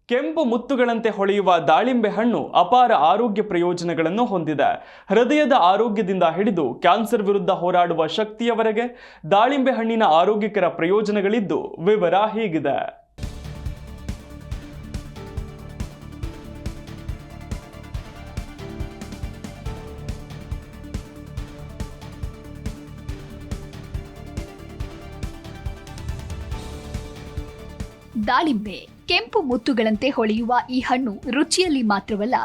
ಕೆಂಪು ಮುತ್ತುಗಳಂತೆ ಹೊಳೆಯುವ ದಾಳಿಂಬೆ ಹಣ್ಣು ಅಪಾರ ಆರೋಗ್ಯ ಪ್ರಯೋಜನಗಳನ್ನು ಹೊಂದಿದೆ. ಹೃದಯದ ಆರೋಗ್ಯದಿಂದ ಹಿಡಿದು ಕ್ಯಾನ್ಸರ್ ವಿರುದ್ಧ ಹೋರಾಡುವ ಶಕ್ತಿಯವರೆಗೆ ದಾಳಿಂಬೆ ಹಣ್ಣಿನ ಆರೋಗ್ಯಕರ ಪ್ರಯೋಜನಗಳಿದ್ದು, ವಿವರ ಹೀಗಿದೆ. ದಾಳಿಂಬೆ ಕೆಂಪು ಮುತ್ತುಗಳಂತೆ ಹೊಳೆಯುವ ಈ ಹಣ್ಣು ರುಚಿಯಲ್ಲಿ ಮಾತ್ರವಲ್ಲ,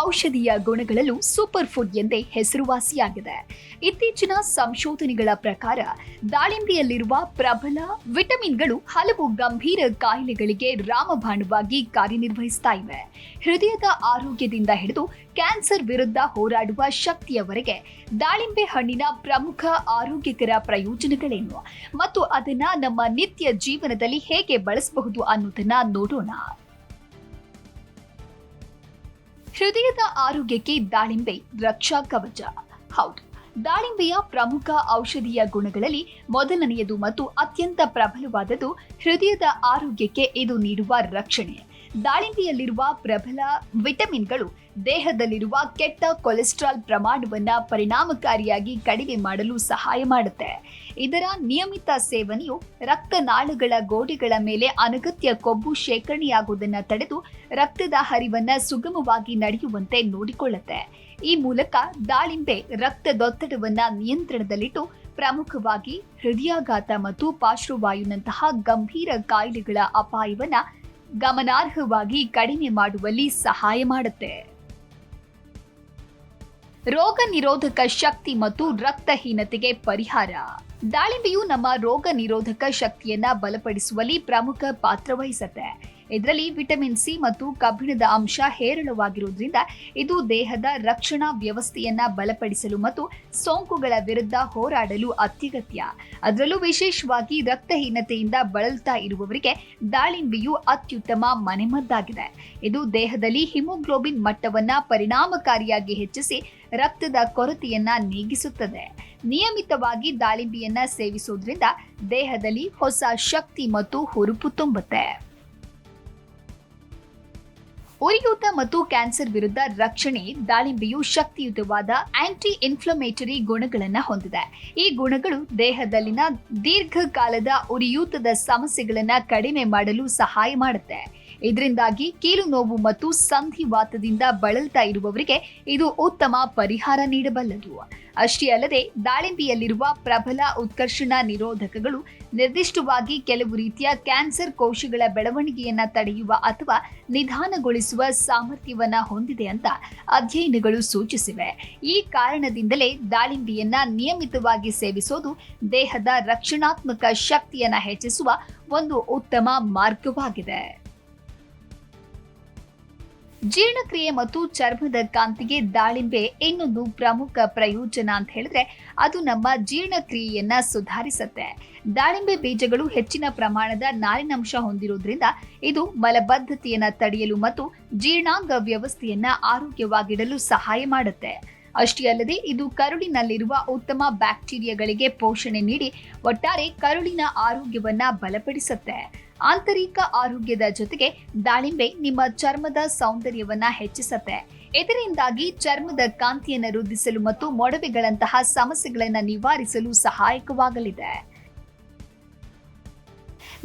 ಔಷಧೀಯ ಗುಣಗಳಲ್ಲೂ ಸೂಪರ್ ಫುಡ್ ಎಂದೇ ಹೆಸರುವಾಸಿಯಾಗಿದೆ. ಇತ್ತೀಚಿನ ಸಂಶೋಧನೆಗಳ ಪ್ರಕಾರ ದಾಳಿಂಬೆಯಲ್ಲಿರುವ ಪ್ರಬಲ ವಿಟಮಿನ್ಗಳು ಹಲವು ಗಂಭೀರ ಕಾಯಿಲೆಗಳಿಗೆ ರಾಮಬಾಣವಾಗಿ ಕಾರ್ಯನಿರ್ವಹಿಸ್ತಾ ಇವೆ. ಹೃದಯದ ಆರೋಗ್ಯದಿಂದ ಹಿಡಿದು ಕ್ಯಾನ್ಸರ್ ವಿರುದ್ಧ ಹೋರಾಡುವ ಶಕ್ತಿಯವರೆಗೆ ದಾಳಿಂಬೆ ಹಣ್ಣಿನ ಪ್ರಮುಖ ಆರೋಗ್ಯಕರ ಪ್ರಯೋಜನಗಳೇನು ಮತ್ತು ಅದನ್ನ ನಮ್ಮ ನಿತ್ಯ ಜೀವನದಲ್ಲಿ ಹೇಗೆ ಬಳಸಬಹುದು ಅನ್ನೋದನ್ನ ನೋಡೋಣ. ಹೃದಯದ ಆರೋಗ್ಯಕ್ಕೆ ದಾಳಿಂಬೆ ರಕ್ಷಾ ಕವಚ. ಹೌದು, ದಾಳಿಂಬೆಯ ಪ್ರಮುಖ ಔಷಧೀಯ ಗುಣಗಳಲ್ಲಿ ಮೊದಲನೆಯದು ಮತ್ತು ಅತ್ಯಂತ ಪ್ರಬಲವಾದದ್ದು ಹೃದಯದ ಆರೋಗ್ಯಕ್ಕೆ ಇದು ನೀಡುವ ರಕ್ಷಣೆ. ದಾಳಿಂಬೆಯಲ್ಲಿರುವ ಪ್ರಬಲ ವಿಟಮಿನ್ಗಳು ದೇಹದಲ್ಲಿರುವ ಕೆಟ್ಟ ಕೊಲೆಸ್ಟ್ರಾಲ್ ಪ್ರಮಾಣವನ್ನು ಪರಿಣಾಮಕಾರಿಯಾಗಿ ಕಡಿಮೆ ಮಾಡಲು ಸಹಾಯ ಮಾಡುತ್ತೆ. ಇದರ ನಿಯಮಿತ ಸೇವನೆಯು ರಕ್ತನಾಳಗಳ ಗೋಡೆಗಳ ಮೇಲೆ ಅನಗತ್ಯ ಕೊಬ್ಬು ಶೇಖರಣೆಯಾಗುವುದನ್ನು ತಡೆದು ರಕ್ತದ ಹರಿವನ್ನು ಸುಗಮವಾಗಿ ನಡೆಯುವಂತೆ ನೋಡಿಕೊಳ್ಳುತ್ತೆ. ಈ ಮೂಲಕ ದಾಳಿಂಬೆ ರಕ್ತದೊತ್ತಡವನ್ನು ನಿಯಂತ್ರಣದಲ್ಲಿಟ್ಟು ಪ್ರಮುಖವಾಗಿ ಹೃದಯಾಘಾತ ಮತ್ತು ಪಾರ್ಶ್ವವಾಯುನಂತಹ ಗಂಭೀರ ಕಾಯಿಲೆಗಳ ಅಪಾಯವನ್ನು ಗಮನಾರ್ಹವಾಗಿ ಕಡಿಮೆ ಮಾಡುವಲ್ಲಿ ಸಹಾಯ ಮಾಡುತ್ತೆ. ರೋಗ ನಿರೋಧಕ ಶಕ್ತಿ ಮತ್ತು ರಕ್ತಹೀನತೆಗೆ ಪರಿಹಾರ. ದಾಳಿಂಬೆಯು ನಮ್ಮ ರೋಗ ನಿರೋಧಕ ಶಕ್ತಿಯನ್ನ ಬಲಪಡಿಸುವಲ್ಲಿ ಪ್ರಮುಖ ಪಾತ್ರ ವಹಿಸುತ್ತೆ. ಇದರಲ್ಲಿ ವಿಟಮಿನ್ ಸಿ ಮತ್ತು ಕಬ್ಬಿಣದ ಅಂಶ ಹೇರಳವಾಗಿರುವುದರಿಂದ ಇದು ದೇಹದ ರಕ್ಷಣಾ ವ್ಯವಸ್ಥೆಯನ್ನ ಬಲಪಡಿಸಲು ಮತ್ತು ಸೋಂಕುಗಳ ವಿರುದ್ಧ ಹೋರಾಡಲು ಅತ್ಯಗತ್ಯ. ಅದರಲ್ಲೂ ವಿಶೇಷವಾಗಿ ರಕ್ತಹೀನತೆಯಿಂದ ಬಳಲ್ತಾ ಇರುವವರಿಗೆ ದಾಳಿಂಬೆಯು ಅತ್ಯುತ್ತಮ ಮನೆಮದ್ದಾಗಿದೆ. ಇದು ದೇಹದಲ್ಲಿ ಹಿಮೋಗ್ಲೋಬಿನ್ ಮಟ್ಟವನ್ನ ಪರಿಣಾಮಕಾರಿಯಾಗಿ ಹೆಚ್ಚಿಸಿ ರಕ್ತದ ಕೊರತೆಯನ್ನ ನೀಗಿಸುತ್ತದೆ. ನಿಯಮಿತವಾಗಿ ದಾಳಿಂಬೆಯನ್ನ ಸೇವಿಸುವುದರಿಂದ ದೇಹದಲ್ಲಿ ಹೊಸ ಶಕ್ತಿ ಮತ್ತು ಹುರುಪು ತುಂಬುತ್ತೆ. ಉರಿಯೂತ ಮತ್ತು ಕ್ಯಾನ್ಸರ್ ವಿರುದ್ಧ ರಕ್ಷಣೆ. ದಾಳಿಂಬೆಯು ಶಕ್ತಿಯುತವಾದ ಆಂಟಿ ಇನ್ಫ್ಲಮೇಟರಿ ಗುಣಗಳನ್ನು ಹೊಂದಿದೆ. ಈ ಗುಣಗಳು ದೇಹದಲ್ಲಿನ ದೀರ್ಘಕಾಲದ ಉರಿಯೂತದ ಸಮಸ್ಯೆಗಳನ್ನು ಕಡಿಮೆ ಮಾಡಲು ಸಹಾಯ ಮಾಡುತ್ತೆ. ಇದರಿಂದಾಗಿ ಕೀಲು ನೋವು ಮತ್ತು ಸಂಧಿವಾತದಿಂದ ಬಳಲ್ತಾ ಇರುವವರಿಗೆ ಇದು ಉತ್ತಮ ಪರಿಹಾರ ನೀಡಬಲ್ಲದು. ಅಷ್ಟೇ ಅಲ್ಲದೆ ದಾಳಿಂಬೆಯಲ್ಲಿರುವ ಪ್ರಬಲ ಉತ್ಕರ್ಷಣ ನಿರೋಧಕಗಳು ನಿರ್ದಿಷ್ಟವಾಗಿ ಕೆಲವು ರೀತಿಯ ಕ್ಯಾನ್ಸರ್ ಕೋಶಗಳ ಬೆಳವಣಿಗೆಯನ್ನ ತಡೆಯುವ ಅಥವಾ ನಿಧಾನಗೊಳಿಸುವ ಸಾಮರ್ಥ್ಯವನ್ನ ಹೊಂದಿದೆ ಅಂತ ಅಧ್ಯಯನಗಳು ಸೂಚಿಸಿವೆ. ಈ ಕಾರಣದಿಂದಲೇ ದಾಳಿಂಬೆಯನ್ನ ನಿಯಮಿತವಾಗಿ ಸೇವಿಸೋದು ದೇಹದ ರಕ್ಷಣಾತ್ಮಕ ಶಕ್ತಿಯನ್ನ ಹೆಚ್ಚಿಸುವ ಒಂದು ಉತ್ತಮ ಮಾರ್ಗವಾಗಿದೆ. ಜೀರ್ಣಕ್ರಿಯೆ ಮತ್ತು ಚರ್ಮದ ಕಾಂತಿಗೆ ದಾಳಿಂಬೆ ಇನ್ನೊಂದು ಪ್ರಮುಖ ಪ್ರಯೋಜನ ಅಂತ ಹೇಳಿದ್ರೆ ಅದು ನಮ್ಮ ಜೀರ್ಣಕ್ರಿಯೆಯನ್ನ ಸುಧಾರಿಸುತ್ತೆ. ದಾಳಿಂಬೆ ಬೀಜಗಳು ಹೆಚ್ಚಿನ ಪ್ರಮಾಣದ ನಾರಿನಂಶ ಹೊಂದಿರುವುದರಿಂದ ಇದು ಮಲಬದ್ಧತೆಯನ್ನ ತಡೆಯಲು ಮತ್ತು ಜೀರ್ಣಾಂಗ ವ್ಯವಸ್ಥೆಯನ್ನ ಆರೋಗ್ಯವಾಗಿಡಲು ಸಹಾಯ ಮಾಡುತ್ತೆ. ಅಷ್ಟೇ ಅಲ್ಲದೆ ಇದು ಕರುಳಿನಲ್ಲಿರುವ ಉತ್ತಮ ಬ್ಯಾಕ್ಟೀರಿಯಾಗಳಿಗೆ ಪೋಷಣೆ ನೀಡಿ ಒಟ್ಟಾರೆ ಕರುಳಿನ ಆರೋಗ್ಯವನ್ನ ಬಲಪಡಿಸುತ್ತೆ. ಆಂತರಿಕ ಆರೋಗ್ಯದ ಜೊತೆಗೆ ದಾಳಿಂಬೆ ನಿಮ್ಮ ಚರ್ಮದ ಸೌಂದರ್ಯವನ್ನ ಹೆಚ್ಚಿಸುತ್ತೆ. ಇದರಿಂದಾಗಿ ಚರ್ಮದ ಕಾಂತಿಯನ್ನು ವೃದ್ಧಿಸಲು ಮತ್ತು ಮೊಡವೆಗಳಂತಹ ಸಮಸ್ಯೆಗಳನ್ನು ನಿವಾರಿಸಲು ಸಹಾಯಕವಾಗಲಿದೆ.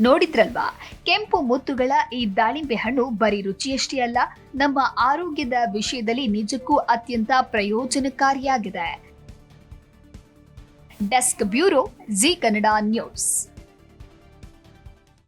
ನೋಡಿದ್ರಲ್ವಾ, ಕೆಂಪು ಮುತ್ತುಗಳ ಈ ದಾಳಿಂಬೆ ಹಣ್ಣು ಬರೀ ರುಚಿಯಷ್ಟೇ ಅಲ್ಲ, ನಮ್ಮ ಆರೋಗ್ಯದ ವಿಷಯದಲ್ಲಿ ನಿಜಕ್ಕೂ ಅತ್ಯಂತ ಪ್ರಯೋಜನಕಾರಿಯಾಗಿದೆ. Desk bureau, G Kannada news.